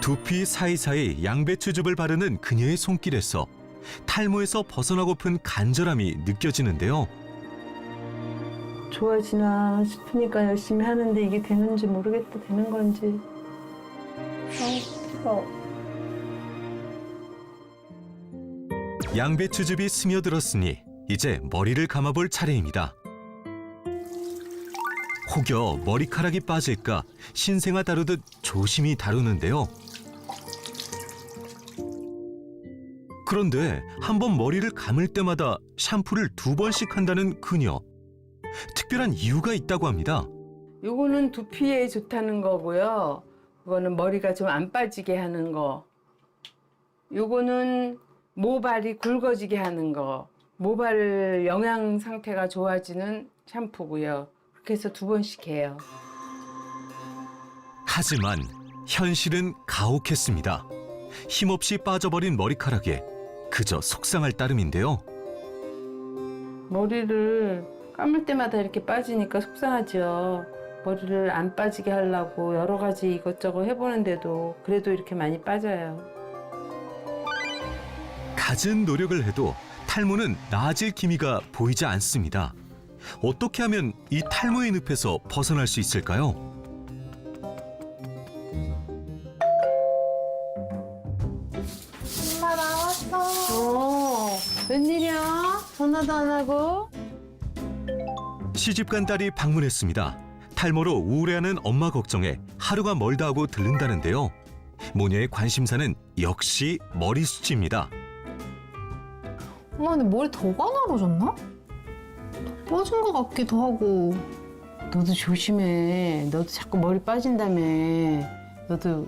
두피 사이사이 양배추즙을 바르는 그녀의 손길에서 탈모에서 벗어나고픈 간절함이 느껴지는데요. 좋아지나 싶으니까 열심히 하는데 이게 되는지 모르겠다, 되는 건지. 양배추즙이 스며들었으니 이제 머리를 감아볼 차례입니다. 혹여 머리카락이 빠질까 신생아 다루듯 조심히 다루는데요. 그런데 한번 머리를 감을 때마다 샴푸를 2번씩 한다는 그녀. 특별한 이유가 있다고 합니다. 요거는 두피에 좋다는 거고요. 그거는 머리가 좀 안 빠지게 하는 거. 요거는 모발이 굵어지게 하는 거. 모발 영양 상태가 좋아지는 샴푸고요. 그렇게 해서 2번씩 해요. 하지만 현실은 가혹했습니다. 힘없이 빠져버린 머리카락에 그저 속상할 따름인데요. 머리를 감을 때마다 이렇게 빠지니까 속상하죠. 머리를 안 빠지게 하려고 여러 가지 이것저것 해보는데도 그래도 이렇게 많이 빠져요. 갖은 노력을 해도 탈모는 나아질 기미가 보이지 않습니다. 어떻게 하면 이 탈모의 늪에서 벗어날 수 있을까요? 엄마 나왔어. 웬일이야? 전화도 안 하고? 시집간 딸이 방문했습니다. 탈모로 우울해하는 엄마 걱정에 하루가 멀다 하고 들른다는데요. 모녀의 관심사는 역시 머리숱입니다. 엄마 근데 머리 더 가늘어졌나? 더 빠진 것 같기도 하고. 너도 조심해. 너도 자꾸 머리 빠진다며. 너도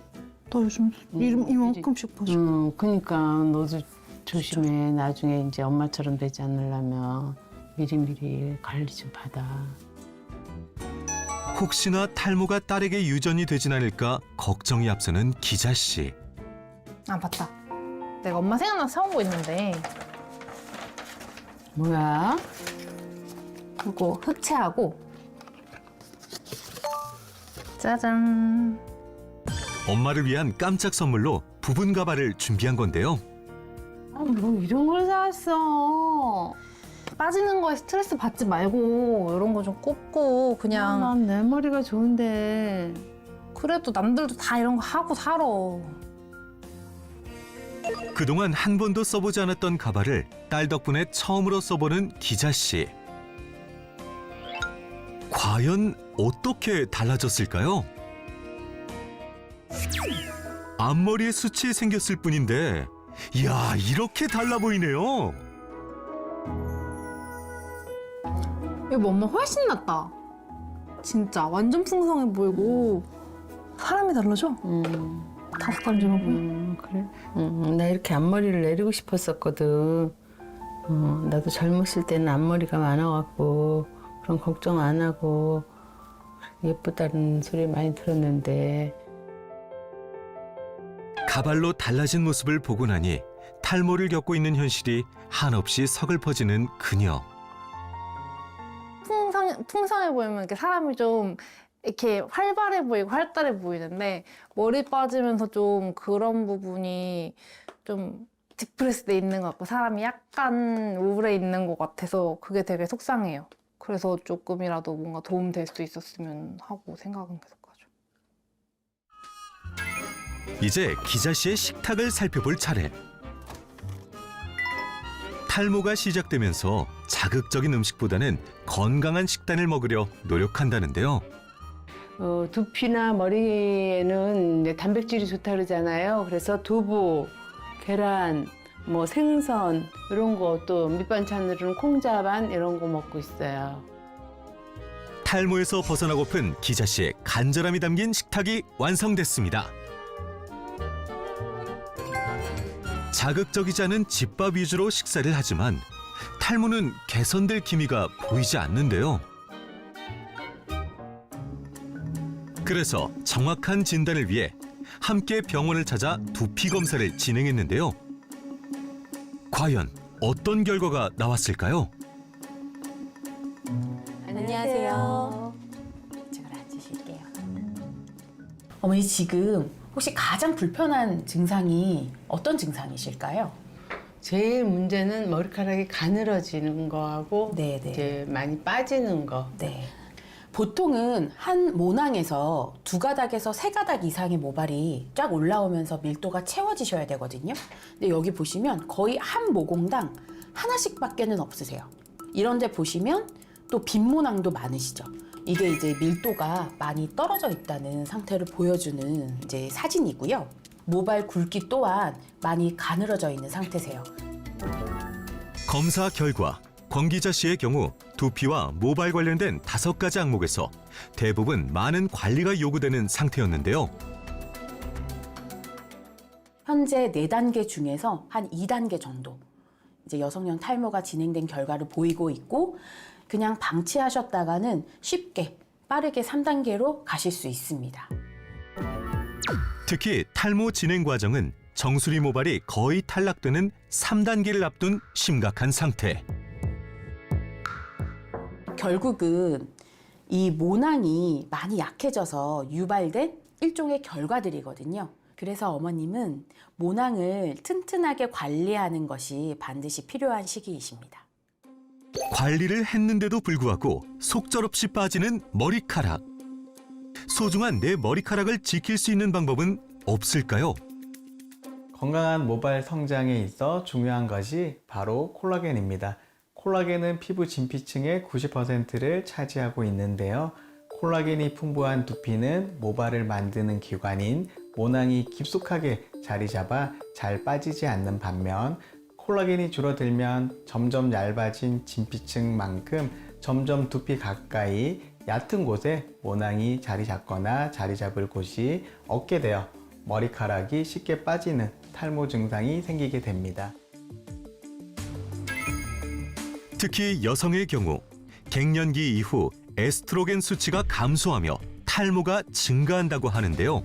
나 요즘 이만큼씩 빠져. 그러니까 너도 조심해. 나중에 이제 엄마처럼 되지 않으려면 미리미리 관리 좀 받아. 혹시나 탈모가 딸에게 유전이 되진 않을까 걱정이 앞서는 기자 씨. 아 맞다. 내가 엄마 생각나서 사온 거 있는데 뭐야? 이거 흑채하고 짜잔. 엄마를 위한 깜짝 선물로 부분 가발을 준비한 건데요. 아, 뭐 이런 걸 사왔어. 빠지는 거에 스트레스 받지 말고 이런 거 좀 꼽고 그냥 난 내 머리가 좋은데. 그래도 남들도 다 이런 거 하고 살아. 그동안 한 번도 써보지 않았던 가발을 딸 덕분에 처음으로 써보는 기자 씨. 과연 어떻게 달라졌을까요? 앞머리에 숱이 생겼을 뿐인데 이야, 이렇게 달라 보이네요. 여보 엄마 훨씬 낫다. 진짜 완전 풍성해 보이고 사람이 달라져. 5달 지나고. 그래? 나 이렇게 앞머리를 내리고 싶었었거든. 나도 젊었을 때는 앞머리가 많아갖고 그런 걱정 안 하고 예쁘다는 소리 많이 들었는데. 가발로 달라진 모습을 보고 나니 탈모를 겪고 있는 현실이 한없이 서글퍼지는 그녀. 풍성해 보이면 이렇게 사람이 좀 이렇게 활발해 보이고 활달해 보이는데 머리 빠지면서 좀 그런 부분이 좀 디프레스돼 있는 것 같고 사람이 약간 우울해 있는 것 같아서 그게 되게 속상해요. 그래서 조금이라도 뭔가 도움 될 수 있었으면 하고 생각은 계속 하죠. 이제 기자 씨의 식탁을 살펴볼 차례. 탈모가 시작되면서 자극적인 음식보다는 건강한 식단을 먹으려 노력한다는데요. 두피나 머리에는 이제 단백질이 좋다 그러잖아요. 그래서 두부, 계란, 뭐 생선 이런 거, 또 밑반찬으로는 콩자반 이런 거 먹고 있어요. 탈모에서 벗어나고픈 기자 씨의 간절함이 담긴 식탁이 완성됐습니다. 자극적이지 않은 집밥 위주로 식사를 하지만 탈모는 개선될 기미가 보이지 않는데요. 그래서 정확한 진단을 위해 함께 병원을 찾아 두피 검사를 진행했는데요. 과연 어떤 결과가 나왔을까요? 안녕하세요. 이쪽으로 앉으실게요. 어머니 지금 혹시 가장 불편한 증상이 어떤 증상이실까요? 제일 문제는 머리카락이 가늘어지는 거하고 네네. 이제 많이 빠지는 거. 네. 보통은 한 모낭에서 2가닥에서 3가닥 이상의 모발이 쫙 올라오면서 밀도가 채워지셔야 되거든요. 근데 여기 보시면 거의 한 모공당 하나씩밖에는 없으세요. 이런데 보시면 또 빈모낭도 많으시죠. 이게 이제 밀도가 많이 떨어져 있다는 상태를 보여주는 이제 사진이고요. 모발 굵기 또한 많이 가늘어져 있는 상태세요. 검사 결과 권기자 씨의 경우 두피와 모발 관련된 5가지 항목에서 대부분 많은 관리가 요구되는 상태였는데요. 현재 4단계 중에서 한 2단계 정도 이제 여성형 탈모가 진행된 결과를 보이고 있고, 그냥 방치하셨다가는 쉽게 빠르게 3단계로 가실 수 있습니다. 특히 탈모 진행 과정은 정수리 모발이 거의 탈락되는 3단계를 앞둔 심각한 상태. 결국은 이 모낭이 많이 약해져서 유발된 일종의 결과들이거든요. 그래서 어머님은 모낭을 튼튼하게 관리하는 것이 반드시 필요한 시기이십니다. 관리를 했는데도 불구하고 속절없이 빠지는 머리카락. 소중한 내 머리카락을 지킬 수 있는 방법은 없을까요? 건강한 모발 성장에 있어 중요한 것이 바로 콜라겐입니다. 콜라겐은 피부 진피층의 90%를 차지하고 있는데요. 콜라겐이 풍부한 두피는 모발을 만드는 기관인 모낭이 깊숙하게 자리 잡아 잘 빠지지 않는 반면, 콜라겐이 줄어들면 점점 얇아진 진피층만큼 점점 두피 가까이 얕은 곳에 모낭이 자리 잡거나 자리 잡을 곳이 없게 되어 머리카락이 쉽게 빠지는 탈모 증상이 생기게 됩니다. 특히 여성의 경우 갱년기 이후 에스트로겐 수치가 감소하며 탈모가 증가한다고 하는데요.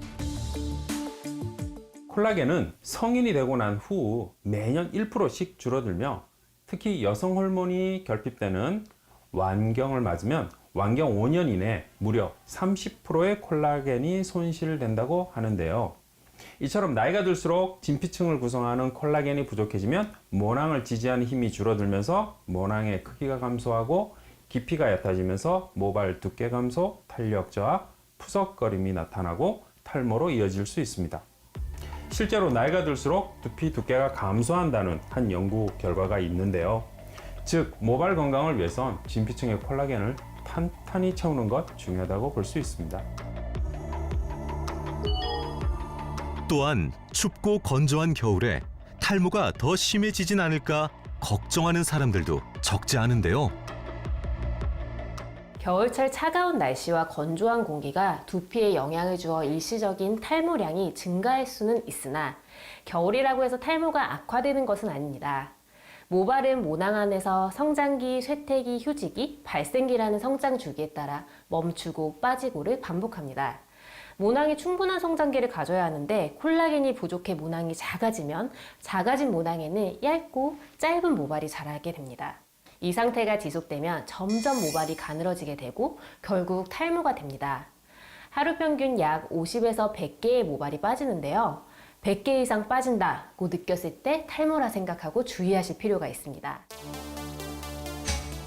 콜라겐은 성인이 되고 난 후 매년 1%씩 줄어들며, 특히 여성 호르몬이 결핍되는 완경을 맞으면 완경 5년 이내 무려 30%의 콜라겐이 손실된다고 하는데요. 이처럼 나이가 들수록 진피층을 구성하는 콜라겐이 부족해지면 모낭을 지지하는 힘이 줄어들면서 모낭의 크기가 감소하고 깊이가 얕아지면서 모발 두께 감소, 탄력 저하, 푸석거림이 나타나고 탈모로 이어질 수 있습니다. 실제로 나이가 들수록 두피 두께가 감소한다는 한 연구 결과가 있는데요. 즉, 모발 건강을 위해선 진피층의 콜라겐을 탄탄히 채우는 것 중요하다고 볼 수 있습니다. 또한 춥고 건조한 겨울에 탈모가 더 심해지진 않을까 걱정하는 사람들도 적지 않은데요. 겨울철 차가운 날씨와 건조한 공기가 두피에 영향을 주어 일시적인 탈모량이 증가할 수는 있으나 겨울이라고 해서 탈모가 악화되는 것은 아닙니다. 모발은 모낭 안에서 성장기, 쇠퇴기, 휴지기, 발생기라는 성장 주기에 따라 멈추고 빠지고를 반복합니다. 모낭이 충분한 성장기를 가져야 하는데 콜라겐이 부족해 모낭이 작아지면 작아진 모낭에는 얇고 짧은 모발이 자라게 됩니다. 이 상태가 지속되면 점점 모발이 가늘어지게 되고 결국 탈모가 됩니다. 하루 평균 약 50에서 100개의 모발이 빠지는데요. 100개 이상 빠진다고 느꼈을 때 탈모라 생각하고 주의하실 필요가 있습니다.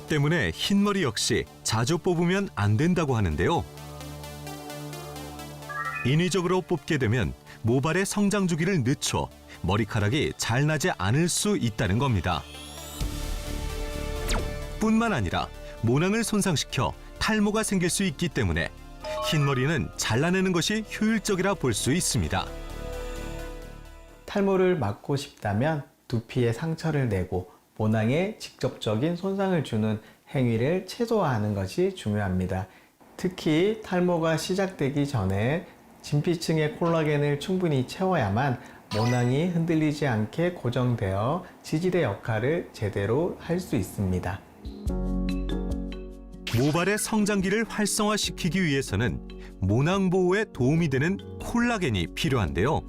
때문에 흰머리 역시 자주 뽑으면 안 된다고 하는데요. 인위적으로 뽑게 되면 모발의 성장 주기를 늦춰 머리카락이 잘 나지 않을 수 있다는 겁니다. 뿐만 아니라 모낭을 손상시켜 탈모가 생길 수 있기 때문에 흰머리는 잘라내는 것이 효율적이라 볼 수 있습니다. 탈모를 막고 싶다면 두피에 상처를 내고 모낭에 직접적인 손상을 주는 행위를 최소화하는 것이 중요합니다. 특히 탈모가 시작되기 전에 진피층의 콜라겐을 충분히 채워야만 모낭이 흔들리지 않게 고정되어 지지대 역할을 제대로 할 수 있습니다. 모발의 성장기를 활성화시키기 위해서는 모낭 보호에 도움이 되는 콜라겐이 필요한데요.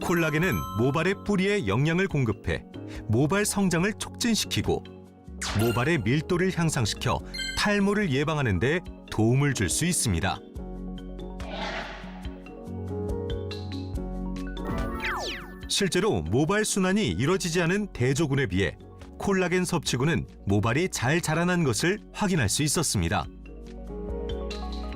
콜라겐은 모발의 뿌리에 영양을 공급해 모발 성장을 촉진시키고 모발의 밀도를 향상시켜 탈모를 예방하는 데 도움을 줄 수 있습니다. 실제로 모발 순환이 이뤄지지 않은 대조군에 비해 콜라겐 섭취군은 모발이 잘 자라난 것을 확인할 수 있었습니다.